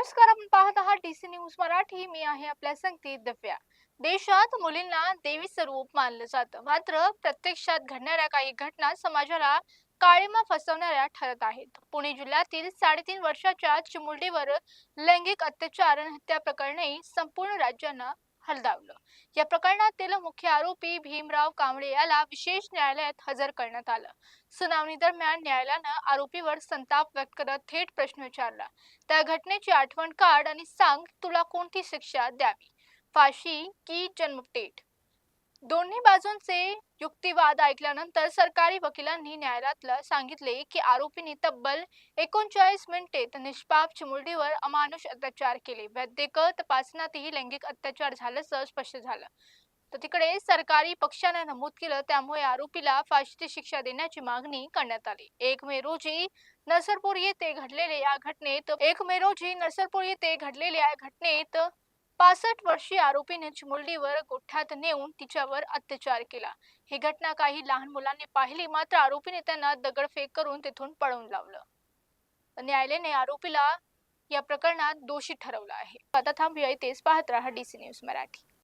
नमस्कार, आपण पाहत आहात डीसी न्यूज मराठी. मी आहे आपल्या संगतीत दिव्या. देशात मुलींना देवीचं रूप मानलं जातं, मात्र प्रत्यक्षात घडणाऱ्या काही घटना समाजाला काळीमा फसवणाऱ्या ठरत आहेत. पुणे जिल्ह्यातील 3.5 वर्षाच्या चिमुरडीवर लैंगिक अत्याचार आणि हत्या प्रकरणी संपूर्ण राज्यानं हलदावलं. या प्रकरणातील मुख्य आरोपी भीमराव कांबळे याला विशेष न्यायालयात हजर करण्यात आलं. सुनावणी दरम्यान न्यायालयानं आरोपीवर संताप व्यक्त करत थेट प्रश्न विचारला, त्या घटनेची आठवण काढ आणि सांग, तुला कोणती शिक्षा द्यावी, फाशी की जन्मठेप. दोन्ही बाजूंचे युक्तिवाद ऐकल्यानंतर सरकारी वकिलांनी न्यायालयाला सांगितले की आरोपींनी तब्बल 39 मिनिटे निष्पाप चिमुरडीवर अमानुष अत्याचार केले. वैद्यकीय तपासणीतही लैंगिक अत्याचार झाल्याचं स्पष्ट झालं. तर तिकडे सरकारी पक्षाने नमूद केलं, त्यामुळे आरोपीला फाशीची शिक्षा देण्याची मागणी करण्यात आली. 1 मे रोजी नरसरपूर येथे घडलेल्या या घटनेत 65 वर्षीय आरोपीने चिमुरडीवर गोठ्यात नेऊन तिच्यावर अत्याचार केला. ही घटना काही लहान मुलांनी पाहिली, मात्र आरोपीने त्यांना दगडफेक करून तिथून पळवून लावलं. न्यायालयाने आरोपीला या प्रकरणात दोषी ठरवलं आहे. आता थांबूया इथेच. पाहत रहा डीसी न्यूज मराठी.